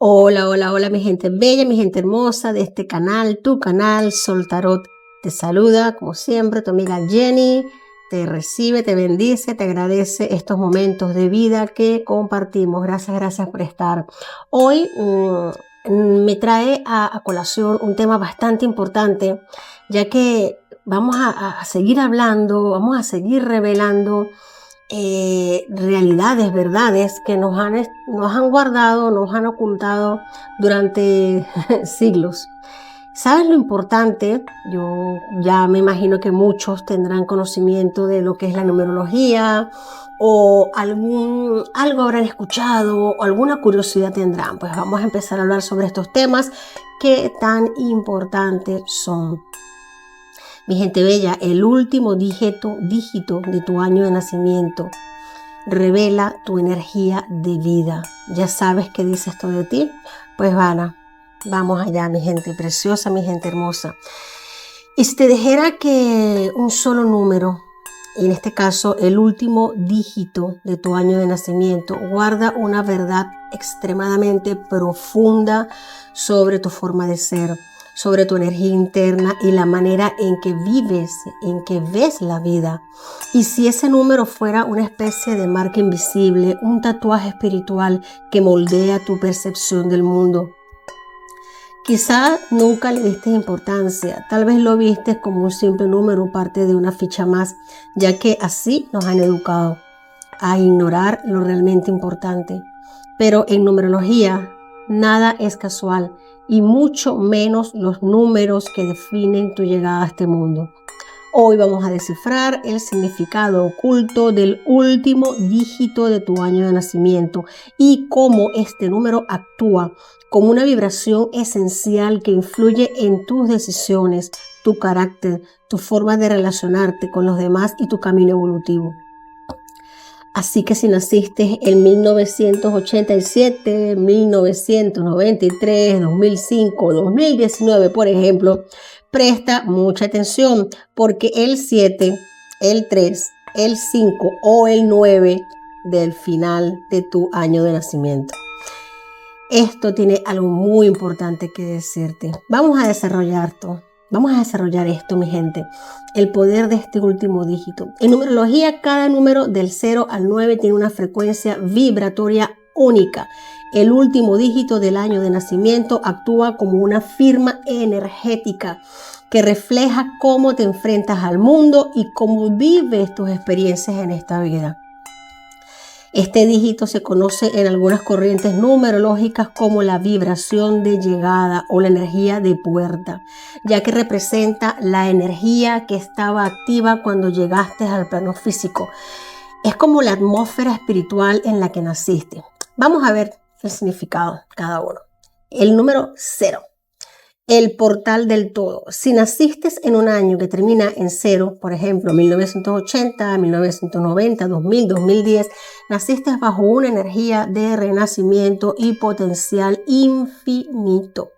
Hola, hola, hola, mi gente bella, mi gente hermosa de este canal, tu canal Sol Tarot. Te saluda, como siempre, tu amiga Jenny. Te recibe, te bendice, te agradece estos momentos de vida que compartimos. Gracias por estar. Hoy me trae a colación un tema bastante importante, ya que vamos a seguir hablando, vamos a seguir revelando realidades, verdades que nos han guardado, nos han ocultado durante siglos. ¿Sabes lo importante? Yo ya me imagino que muchos tendrán conocimiento de lo que es la numerología o algo habrán escuchado o alguna curiosidad tendrán. Pues vamos a empezar a hablar sobre estos temas que tan importantes son. Mi gente bella, el último dígito de tu año de nacimiento revela tu energía de vida. ¿Ya sabes qué dice esto de ti? Pues vamos allá, mi gente preciosa, mi gente hermosa. Y si te dijera que un solo número, y en este caso el último dígito de tu año de nacimiento, guarda una verdad extremadamente profunda sobre tu forma de ser, sobre tu energía interna y la manera en que vives, en que ves la vida. Y si ese número fuera una especie de marca invisible, un tatuaje espiritual que moldea tu percepción del mundo. Quizá nunca le diste importancia, tal vez lo viste como un simple número, parte de una ficha más, ya que así nos han educado a ignorar lo realmente importante. Pero en numerología nada es casual y mucho menos los números que definen tu llegada a este mundo. Hoy vamos a descifrar el significado oculto del último dígito de tu año de nacimiento y cómo este número actúa como una vibración esencial que influye en tus decisiones, tu carácter, tu forma de relacionarte con los demás y tu camino evolutivo. Así que si naciste en 1987, 1993, 2005, 2019, por ejemplo, presta mucha atención porque el 7, el 3, el 5 o el 9 del final de tu año de nacimiento. Esto tiene algo muy importante que decirte. Vamos a desarrollar esto, mi gente. El poder de este último dígito. En numerología, cada número del 0 al 9 tiene una frecuencia vibratoria única. El último dígito del año de nacimiento actúa como una firma energética que refleja cómo te enfrentas al mundo y cómo vives tus experiencias en esta vida. Este dígito se conoce en algunas corrientes numerológicas como la vibración de llegada o la energía de puerta, ya que representa la energía que estaba activa cuando llegaste al plano físico. Es como la atmósfera espiritual en la que naciste. Vamos a ver el significado de cada uno. El número 0. El portal del todo. Si naciste en un año que termina en 0, por ejemplo, 1980, 1990, 2000, 2010, naciste bajo una energía de renacimiento y potencial infinito.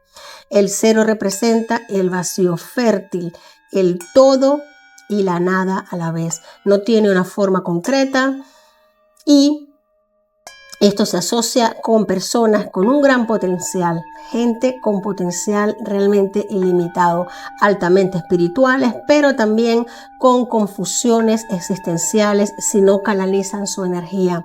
El 0 representa el vacío fértil, el todo y la nada a la vez. No tiene una forma concreta y esto se asocia con personas con un gran potencial, gente con potencial realmente ilimitado, altamente espirituales, pero también con confusiones existenciales si no canalizan su energía.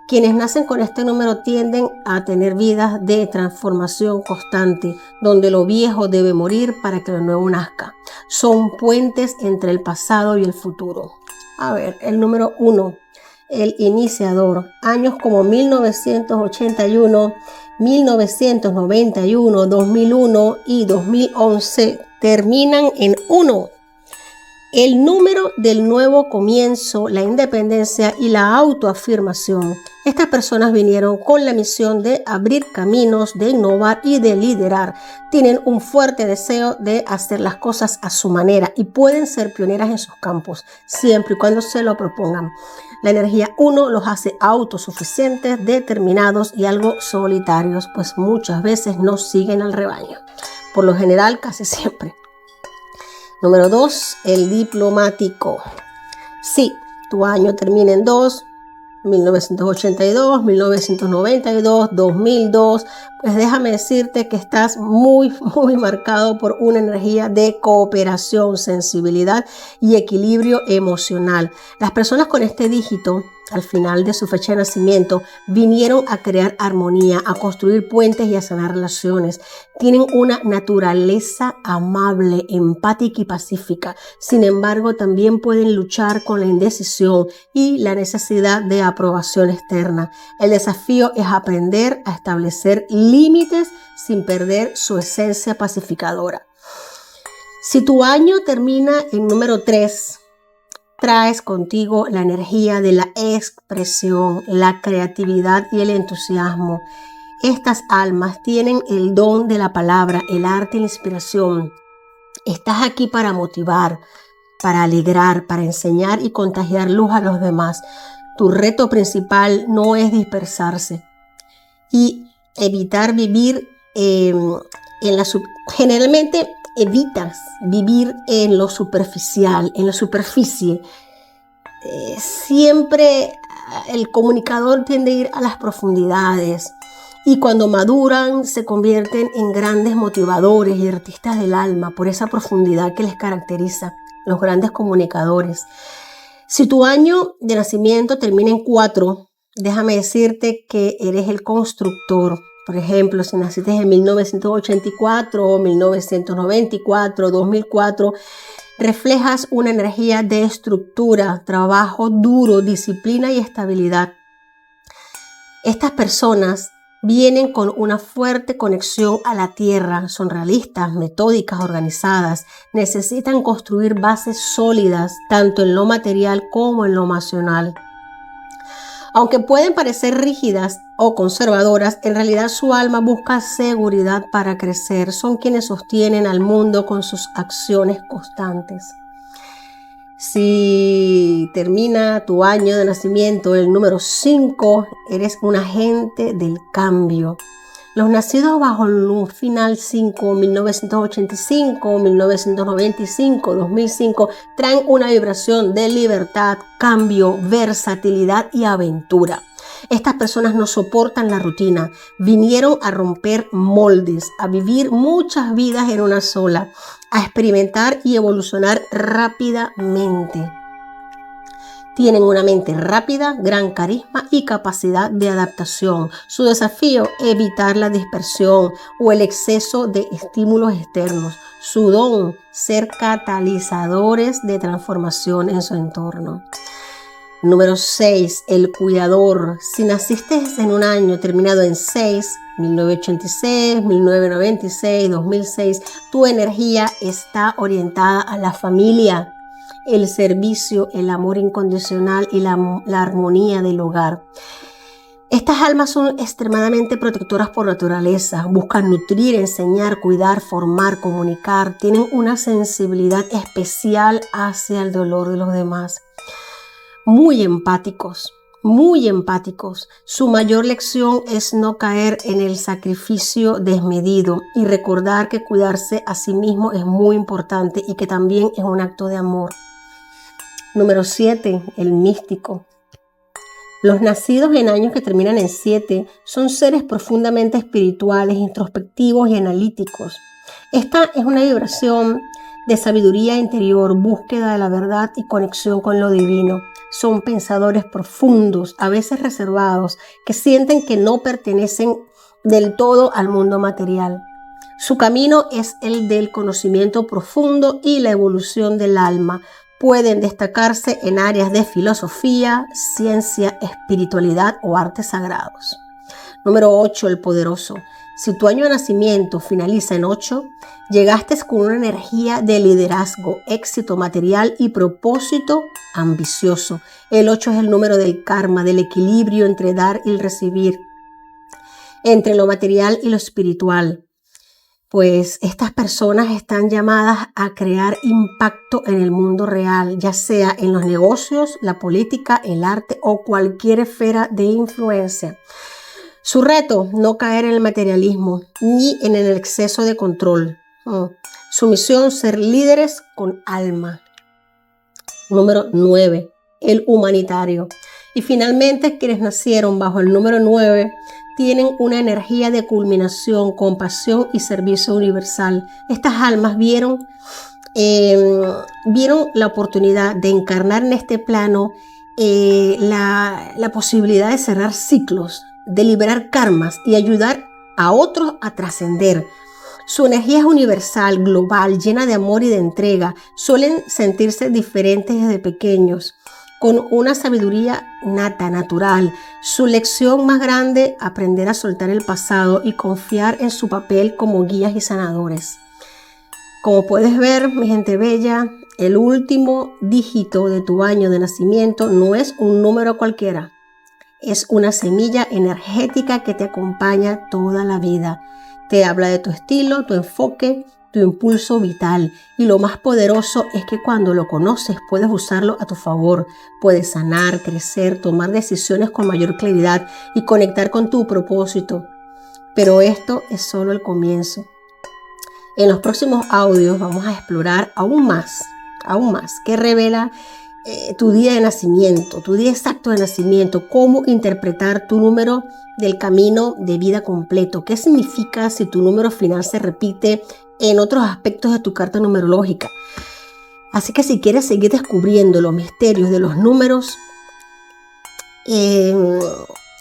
Quienes nacen con este número tienden a tener vidas de transformación constante, donde lo viejo debe morir para que lo nuevo nazca. Son puentes entre el pasado y el futuro. A ver, el número 1. El iniciador. Años como 1981, 1991, 2001 y 2011 terminan en 1. El número del nuevo comienzo, la independencia y la autoafirmación. Estas personas vinieron con la misión de abrir caminos, de innovar y de liderar. Tienen un fuerte deseo de hacer las cosas a su manera y pueden ser pioneras en sus campos, siempre y cuando se lo propongan. La energía 1 los hace autosuficientes, determinados y algo solitarios, pues muchas veces no siguen al rebaño. Por lo general, casi siempre. Número 2, el diplomático. Sí, tu año termina en 2, 1982, 1992, 2002, pues déjame decirte que estás muy marcado por una energía de cooperación, sensibilidad y equilibrio emocional. Las personas con este dígito al final de su fecha de nacimiento vinieron a crear armonía, a construir puentes y a sanar relaciones. Tienen una naturaleza amable, empática y pacífica. Sin embargo, también pueden luchar con la indecisión y la necesidad de aprobación externa. El desafío es aprender a establecer límites sin perder su esencia pacificadora. Si tu año termina en número 3, traes contigo la energía de la expresión, la creatividad y el entusiasmo. Estas almas tienen el don de la palabra, el arte y la inspiración. Estás aquí para motivar, para alegrar, para enseñar y contagiar luz a los demás. Tu reto principal no es dispersarse y evitar vivir generalmente evitas vivir en lo superficial, en la superficie. Siempre el comunicador tiende a ir a las profundidades y cuando maduran se convierten en grandes motivadores y artistas del alma por esa profundidad que les caracteriza, los grandes comunicadores. Si tu año de nacimiento termina en 4, déjame decirte que eres el constructor. Por ejemplo, si naciste en 1984, 1994, 2004, reflejas una energía de estructura, trabajo duro, disciplina y estabilidad. Estas personas vienen con una fuerte conexión a la tierra, son realistas, metódicas, organizadas, necesitan construir bases sólidas, tanto en lo material como en lo emocional. Aunque pueden parecer rígidas o conservadoras, en realidad su alma busca seguridad para crecer. Son quienes sostienen al mundo con sus acciones constantes. Si termina tu año de nacimiento, el número 5, eres un agente del cambio. Los nacidos bajo el final 5, 1985, 1995, 2005, traen una vibración de libertad, cambio, versatilidad y aventura. Estas personas no soportan la rutina, vinieron a romper moldes, a vivir muchas vidas en una sola, a experimentar y evolucionar rápidamente. Tienen una mente rápida, gran carisma y capacidad de adaptación. Su desafío es evitar la dispersión o el exceso de estímulos externos. Su don, ser catalizadores de transformación en su entorno. Número 6, el cuidador. Si naciste en un año terminado en 6, 1986, 1996, 2006, tu energía está orientada a la familia, el servicio, el amor incondicional y la armonía del hogar. Estas almas son extremadamente protectoras por naturaleza, buscan nutrir, enseñar, cuidar, formar, comunicar, tienen una sensibilidad especial hacia el dolor de los demás. Muy empáticos. Su mayor lección es no caer en el sacrificio desmedido y recordar que cuidarse a sí mismo es muy importante y que también es un acto de amor. Número 7, el místico. Los nacidos en años que terminan en 7 son seres profundamente espirituales, introspectivos y analíticos. Esta es una vibración de sabiduría interior, búsqueda de la verdad y conexión con lo divino. Son pensadores profundos, a veces reservados, que sienten que no pertenecen del todo al mundo material. Su camino es el del conocimiento profundo y la evolución del alma. Pueden destacarse en áreas de filosofía, ciencia, espiritualidad o artes sagrados. Número 8, el poderoso. Si tu año de nacimiento finaliza en 8, llegaste con una energía de liderazgo, éxito material y propósito ambicioso. El 8 es el número del karma, del equilibrio entre dar y recibir, entre lo material y lo espiritual. Pues estas personas están llamadas a crear impacto en el mundo real, ya sea en los negocios, la política, el arte o cualquier esfera de influencia. Su reto, no caer en el materialismo ni en el exceso de control. Su misión, ser líderes con alma. Número 9, el humanitario. Y finalmente, quienes nacieron bajo el número 9 tienen una energía de culminación, compasión y servicio universal. Estas almas vieron la oportunidad de encarnar en este plano la posibilidad de cerrar ciclos, de liberar karmas y ayudar a otros a trascender. Su energía es universal, global, llena de amor y de entrega. Suelen sentirse diferentes desde pequeños, con una sabiduría nata, natural. Su lección más grande, aprender a soltar el pasado y confiar en su papel como guías y sanadores. Como puedes ver, mi gente bella, el último dígito de tu año de nacimiento no es un número cualquiera. Es una semilla energética que te acompaña toda la vida. Te habla de tu estilo, tu enfoque, tu impulso vital. Y lo más poderoso es que cuando lo conoces puedes usarlo a tu favor. Puedes sanar, crecer, tomar decisiones con mayor claridad y conectar con tu propósito. Pero esto es solo el comienzo. En los próximos audios vamos a explorar aún más, qué revela tu día de nacimiento, tu día exacto de nacimiento, cómo interpretar tu número del camino de vida completo, qué significa si tu número final se repite en otros aspectos de tu carta numerológica. Así que si quieres seguir descubriendo los misterios de los números,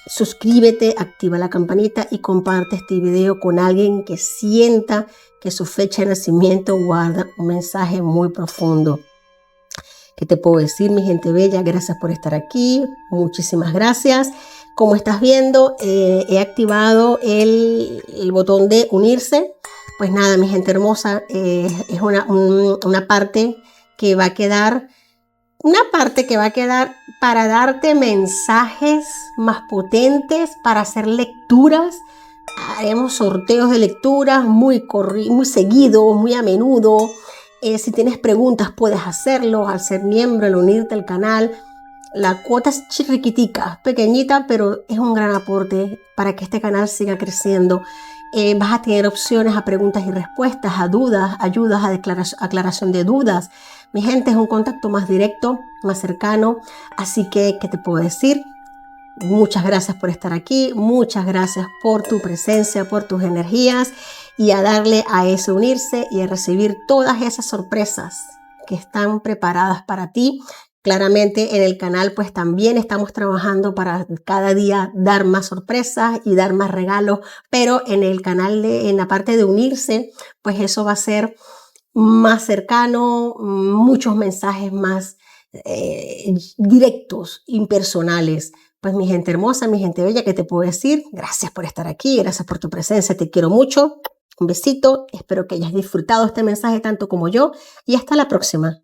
suscríbete, activa la campanita y comparte este video con alguien que sienta que su fecha de nacimiento guarda un mensaje muy profundo. ¿Qué te puedo decir, mi gente bella? Gracias por estar aquí. Muchísimas gracias. Como estás viendo, he activado el botón de unirse. Pues nada, mi gente hermosa, es una parte que va a quedar para darte mensajes más potentes, para hacer lecturas. Haremos sorteos de lecturas muy seguido, muy a menudo. Si tienes preguntas puedes hacerlo al ser miembro, al unirte al canal. La cuota es chiquitica, pequeñita, pero es un gran aporte para que este canal siga creciendo. Vas a tener opciones a preguntas y respuestas, a dudas, ayudas a aclaración de dudas. Mi gente, es un contacto más directo, más cercano. Así que, ¿qué te puedo decir? Muchas gracias por estar aquí, muchas gracias por tu presencia, por tus energías y a darle a ese unirse y a recibir todas esas sorpresas que están preparadas para ti. Claramente en el canal pues también estamos trabajando para cada día dar más sorpresas y dar más regalos, pero en el canal, en la parte de unirse, pues eso va a ser más cercano, muchos mensajes más directos, impersonales. Pues mi gente hermosa, mi gente bella, ¿qué te puedo decir? Gracias por estar aquí, gracias por tu presencia, te quiero mucho. Un besito, espero que hayas disfrutado este mensaje tanto como yo y hasta la próxima.